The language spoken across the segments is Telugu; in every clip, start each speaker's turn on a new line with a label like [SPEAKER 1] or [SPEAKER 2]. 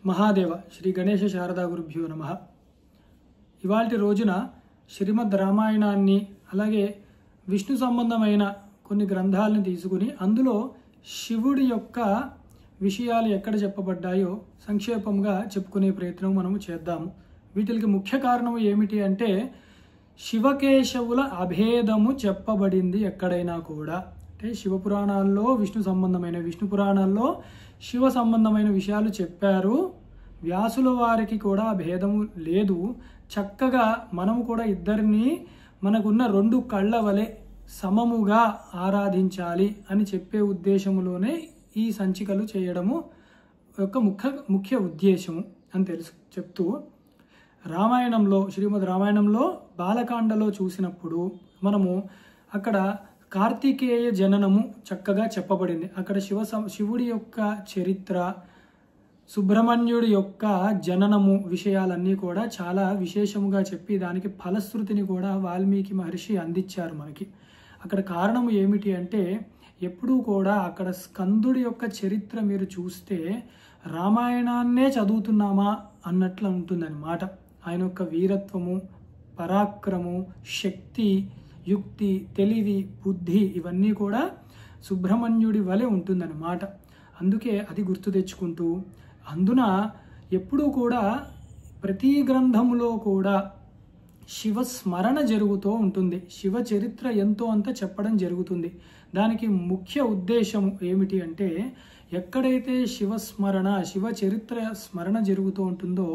[SPEAKER 1] మహాదేవ శ్రీ గణేశ శారదా గురుభ్యో నమః. ఇవాల్టి రోజున శ్రీమద్ రామాయణాన్ని అలాగే విష్ణు సంబంధమైన కొన్ని గ్రంథాలను తీసుకుని అందులో శివుడి యొక్క విషయాలు ఎక్కడ చెప్పబడ్డాయో సంక్షేపంగా చెప్పుకునే ప్రయత్నం మనము చేద్దాము. వీటికి ముఖ్య కారణం ఏమిటి అంటే శివకేశవుల అభేదము చెప్పబడింది ఎక్కడైనా కూడా. అంటే శివపురాణాల్లో విష్ణు పురాణాల్లో శివ సంబంధమైన విషయాలు చెప్పారు. వ్యాసుల వారికి కూడా భేదము లేదు. చక్కగా మనము కూడా ఇద్దరిని మనకున్న రెండు కళ్ళ వలె సమముగా ఆరాధించాలి అని చెప్పే ఉద్దేశములోనే ఈ సంచికలు చేయడము యొక్క ముఖ్య ఉద్దేశము అని చెప్తూ రామాయణంలో శ్రీమద్ రామాయణంలో బాలకాండలో చూసినప్పుడు మనము అక్కడ కార్తికేయ జననము చక్కగా చెప్పబడింది. అక్కడ శివుడి యొక్క చరిత్ర, సుబ్రహ్మణ్యుడి యొక్క జననము విషయాలన్నీ కూడా చాలా విశేషముగా చెప్పి దానికి ఫలశ్రుతిని కూడా వాల్మీకి మహర్షి అందించారు మనకి. అక్కడ కారణము ఏమిటి అంటే ఎప్పుడూ కూడా అక్కడ స్కందుడి యొక్క చరిత్ర మీరు చూస్తే రామాయణాన్నే చదువుతున్నామా అన్నట్లు ఉంటుందన్నమాట. ఆయన యొక్క వీరత్వము, పరాక్రము, శక్తి, యుక్తి, తెలివి, బుద్ధి ఇవన్నీ కూడా సుబ్రహ్మణ్యుడి వలె ఉంటుందన్నమాట. అందుకే అది గుర్తు తెచ్చుకుంటూ అందున ఎప్పుడూ కూడా ప్రతి గ్రంథములో కూడా శివ స్మరణ జరుగుతూ ఉంటుంది. శివ చరిత్ర ఎంతో అంత చెప్పడం జరుగుతుంది. దానికి ముఖ్య ఉద్దేశం ఏమిటి అంటే ఎక్కడైతే శివ చరిత్ర స్మరణ జరుగుతూ ఉంటుందో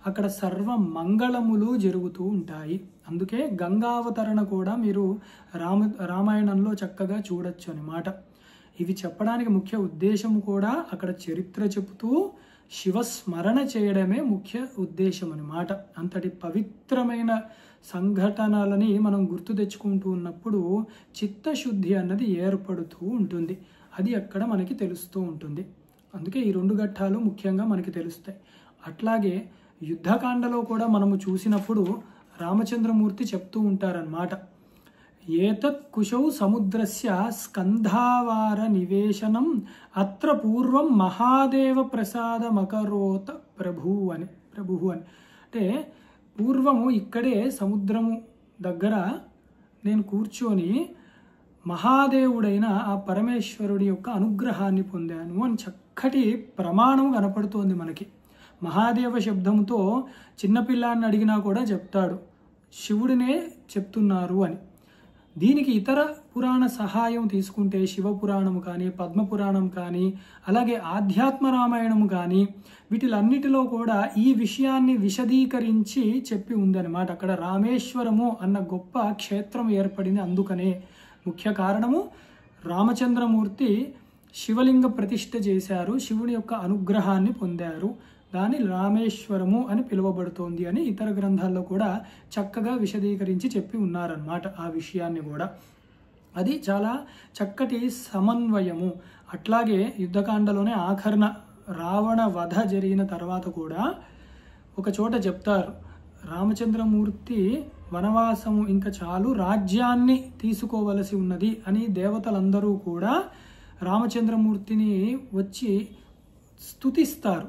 [SPEAKER 1] అక్కడ సర్వ మంగళములు జరుగుతూ ఉంటాయి. అందుకే గంగావతరణ కూడా మీరు రామాయణంలో చక్కగా చూడొచ్చు అన్నమాట. ఇవి చెప్పడానికి ముఖ్య ఉద్దేశం కూడా అక్కడ చరిత్ర చెబుతూ శివస్మరణ చేయడమే ముఖ్య ఉద్దేశం అన్నమాట. అంతటి పవిత్రమైన సంఘటనలని మనం గుర్తు తెచ్చుకుంటూ ఉన్నప్పుడు చిత్తశుద్ధి అన్నది ఏర్పడుతూ ఉంటుంది. అది అక్కడ మనకి తెలుస్తూ ఉంటుంది. అందుకే ఈ రెండు ఘట్టాలు ముఖ్యంగా మనకి తెలుస్తాయి. అట్లాగే యుద్ధకాండలో కూడా మనము చూసినప్పుడు రామచంద్రమూర్తి చెప్తూ ఉంటారన్నమాట. ఏతత్ కుశౌ సముద్రస్య స్కంధావార నివేశనం అత్ర పూర్వం మహాదేవ ప్రసాదమకరోత ప్రభువు అని. అంటే పూర్వము ఇక్కడే సముద్రము దగ్గర నేను కూర్చొని మహాదేవుడైన ఆ పరమేశ్వరుడి యొక్క అనుగ్రహాన్ని పొందాను అని చక్కటి ప్రమాణం కనపడుతోంది మనకి. మహాదేవ శబ్దంతో చిన్నపిల్లాన్ని అడిగినా కూడా చెప్తాడు, శివుడినే చెప్తున్నారు అని. దీనికి ఇతర పురాణ సహాయం తీసుకుంటే శివపురాణము కానీ, పద్మపురాణం కానీ, అలాగే ఆధ్యాత్మ రామాయణము కానీ వీటిలన్నిటిలో కూడా ఈ విషయాన్ని విశదీకరించి చెప్పి ఉందన్నమాట. అక్కడ రామేశ్వరము అన్న గొప్ప క్షేత్రం ఏర్పడింది. అందుకనే ముఖ్య కారణము రామచంద్రమూర్తి శివలింగ ప్రతిష్ఠ చేశారు, శివుని యొక్క అనుగ్రహాన్ని పొందారు. దాని రామేశ్వరము అని పిలువబడుతోంది అని ఇతర గ్రంథాల్లో కూడా చక్కగా విశదీకరించి చెప్పి ఉన్నారన్నమాట. ఆ విషయాన్ని కూడా అది చాలా చక్కటి సమన్వయము. అట్లాగే యుద్ధకాండలోనే ఆఖరణ రావణ వధ జరిగిన తర్వాత కూడా ఒక చోట చెప్తారు, రామచంద్రమూర్తి వనవాసము ఇంకా చాలు, రాజ్యాన్ని తీసుకోవలసి ఉన్నది అని దేవతలందరూ కూడా రామచంద్రమూర్తిని వచ్చి స్తుతిస్తారు.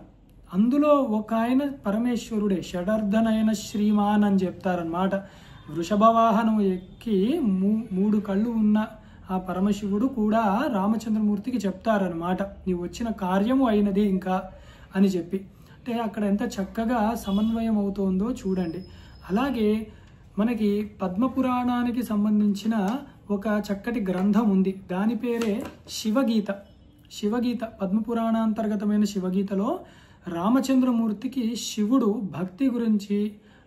[SPEAKER 1] అందులో ఒక ఆయన పరమేశ్వరుడే, షడర్ధనయన శ్రీమాన్ అని చెప్తారనమాట. వృషభ వాహనం ఎక్కి 3 కళ్ళు ఉన్న ఆ పరమశివుడు కూడా రామచంద్రమూర్తికి చెప్తారనమాట, నీవు వచ్చిన కార్యము అయినది ఇంకా అని చెప్పి. అంటే అక్కడ ఎంత చక్కగా సమన్వయం అవుతోందో చూడండి. అలాగే మనకి పద్మపురాణానికి సంబంధించిన ఒక చక్కటి గ్రంథం ఉంది. దాని పేరే శివగీత. పద్మపురాణాంతర్గతమైన శివగీతలో రామచంద్రమూర్తికి శివుడు భక్తి గురించి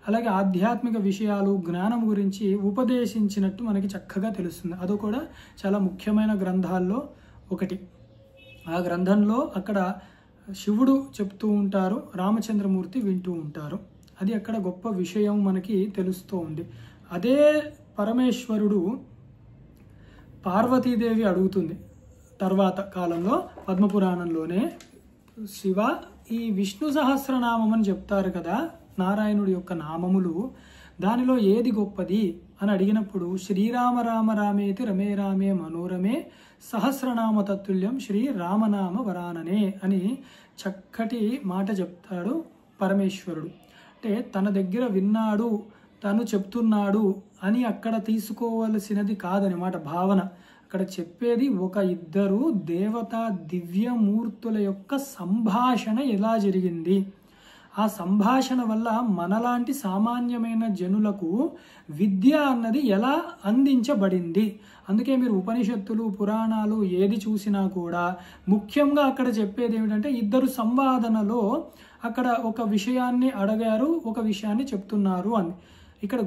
[SPEAKER 1] అలాగే ఆధ్యాత్మిక విషయాలు, జ్ఞానం గురించి ఉపదేశించినట్టు మనకి చక్కగా తెలుస్తుంది. అది కూడా చాలా ముఖ్యమైన గ్రంథాల్లో ఒకటి. ఆ గ్రంథంలో అక్కడ శివుడు చెప్తూ ఉంటారు, రామచంద్రమూర్తి వింటూ ఉంటారు. అది అక్కడ గొప్ప విషయం మనకి తెలుస్తూ ఉంది. అదే పరమేశ్వరుడు పార్వతీదేవి అడుగుతుంది తర్వాత కాలంలో పద్మపురాణంలోనే, శివ ఈ విష్ణు సహస్రనామం అని చెప్తారు కదా, నారాయణుడి యొక్క నామములు, దానిలో ఏది గొప్పది అని అడిగినప్పుడు శ్రీరామ రామ రామేతి రమే రామే మనోరమే సహస్రనామ తత్తుల్యం శ్రీ రామనామ వరాననే అని చక్కటి మాట చెప్తాడు పరమేశ్వరుడు. అంటే తన దగ్గర విన్నాడు, తను చెప్తున్నాడు అని అక్కడ తీసుకోవలసినది కాదనమాట భావన. అక్కడ చెప్పేది ఒక ఇద్దరు దేవతా దివ్యమూర్తుల యొక్క సంభాషణ ఎలా జరిగింది, ఆ సంభాషణ వల్ల మనలాంటి సామాన్యమైన జనులకు విద్య అన్నది ఎలా అందించబడింది. అందుకే మీరు ఉపనిషత్తులు, పురాణాలు ఏది చూసినా కూడా ముఖ్యంగా అక్కడ చెప్పేది ఏమిటంటే ఇద్దరు సంవాదనలో అక్కడ ఒక విషయాన్ని అడగారు, ఒక విషయాన్ని చెప్తున్నారు అని. ఇక్కడ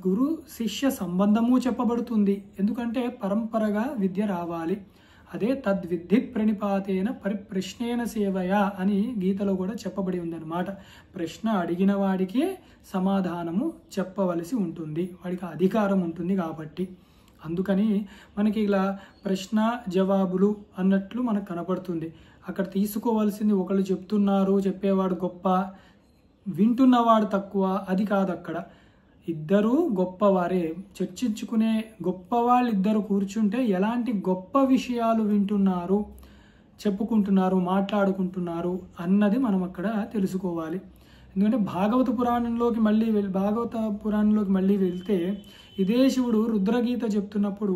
[SPEAKER 1] గురు శిష్య సంబంధము చెప్పబడుతుంది. ఎందుకంటే పరంపరగా విద్య రావాలి. అదే తద్విద్ధి ప్రణిపాతేన పరిప్రశ్నేన సేవయ అని గీతలో కూడా చెప్పబడి ఉందన్నమాట. ప్రశ్న అడిగిన వాడికి సమాధానము చెప్పవలసి ఉంటుంది, వాడికి అధికారం ఉంటుంది కాబట్టి. అందుకని మనకి ఇలా ప్రశ్న జవాబులు అన్నట్లు మనకు కనపడుతుంది. అక్కడ తీసుకోవాల్సింది ఒకళ్ళు చెప్తున్నారు, చెప్పేవాడు గొప్ప, వింటున్నవాడు తక్కువ, అది కాదు. అక్కడ ఇద్దరు గొప్పవారే, చర్చించుకునే గొప్పవాళ్ళు ఇద్దరు కూర్చుంటే ఎలాంటి గొప్ప విషయాలు వింటున్నారు, చెప్పుకుంటున్నారు, మాట్లాడుకుంటున్నారు అన్నది మనం అక్కడ తెలుసుకోవాలి. ఎందుకంటే భాగవత పురాణంలోకి మళ్ళీ వెళ్తే ఇదే శివుడు రుద్రగీత చెప్తున్నప్పుడు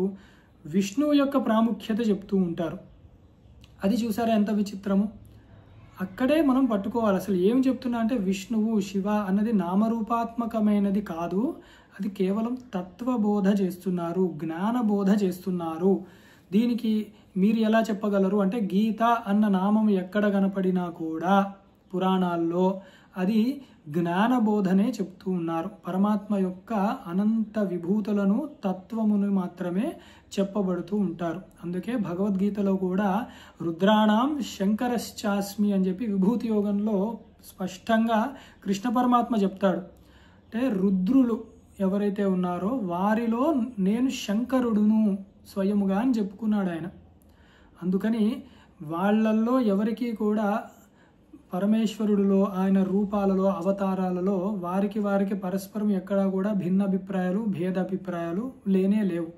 [SPEAKER 1] విష్ణువు యొక్క ప్రాముఖ్యత చెప్తూ ఉంటారు. అది చూసారా ఎంత విచిత్రము. అక్కడే మనం పట్టుకోవాలి. అసలు ఏం చెప్తున్నా అంటే విష్ణువు, శివ అన్నది నామరూపాత్మకమైనది కాదు, అది కేవలం తత్వబోధ చేస్తున్నారు, జ్ఞానబోధ చేస్తున్నారు. దీనికి మీరు ఎలా చెప్పగలరు అంటే గీత అన్న నామం ఎక్కడ కనపడినా కూడా పురాణాల్లో అది జ్ఞానబోధనే చెప్తూ ఉన్నారు. పరమాత్మ యొక్క అనంత విభూతులను, తత్వమును మాత్రమే చెప్పబడుతూ ఉంటారు. అందుకే భగవద్గీతలో కూడా రుద్రాణం శంకరశ్చాస్మి అని చెప్పి విభూతి యోగంలో స్పష్టంగా కృష్ణ పరమాత్మ చెప్తాడు. అంటే రుద్రులు ఎవరైతే ఉన్నారో వారిలో నేను శంకరుడును స్వయముగా అని చెప్పుకున్నాడు ఆయన. అందుకని వాళ్ళల్లో ఎవరికి కూడా పరమేశ్వరుడిలో, ఆయన రూపాలలో, అవతారాలలో వారికి పరస్పరం ఎక్కడా కూడా భిన్నాభిప్రాయాలు, భేదాభిప్రాయాలు లేనే లేవు.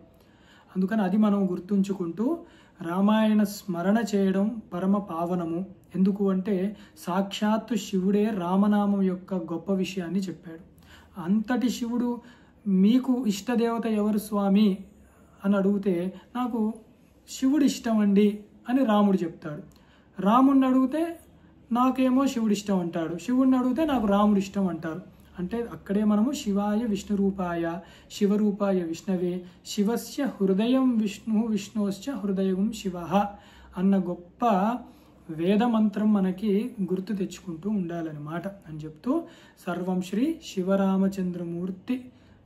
[SPEAKER 1] అందుకని అది మనం గుర్తుంచుకుంటూ రామాయణ స్మరణ చేయడం పరమ పావనము. ఎందుకు అంటే సాక్షాత్తు శివుడే రామనామం యొక్క గొప్ప విషయాన్ని చెప్పాడు. అంతటి శివుడు మీకు ఇష్టదేవత ఎవరు స్వామి అని అడిగితే నాకు శివుడు ఇష్టం అండి అని రాముడు చెప్తాడు. రాముడిని అడిగితే నాకేమో శివుడు ఇష్టం అంటాడు, శివుడిని అడిగితే నాకు రాముడు ఇష్టం అంటారు. అంటే అక్కడే మనము శివాయ విష్ణు రూపాయ శివరూపాయ విష్ణవే శివస్య హృదయం విష్ణు విష్ణోశ్చ హృదయం శివ అన్న గొప్ప వేదమంత్రం మనకి గుర్తు తెచ్చుకుంటూ ఉండాలన్నమాట అని చెప్తూ సర్వం శ్రీ శివరామచంద్రమూర్తి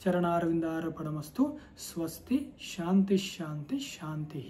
[SPEAKER 1] చరణారవిందార్పణమస్తు. స్వస్తి. శాంతి శాంతి శాంతి.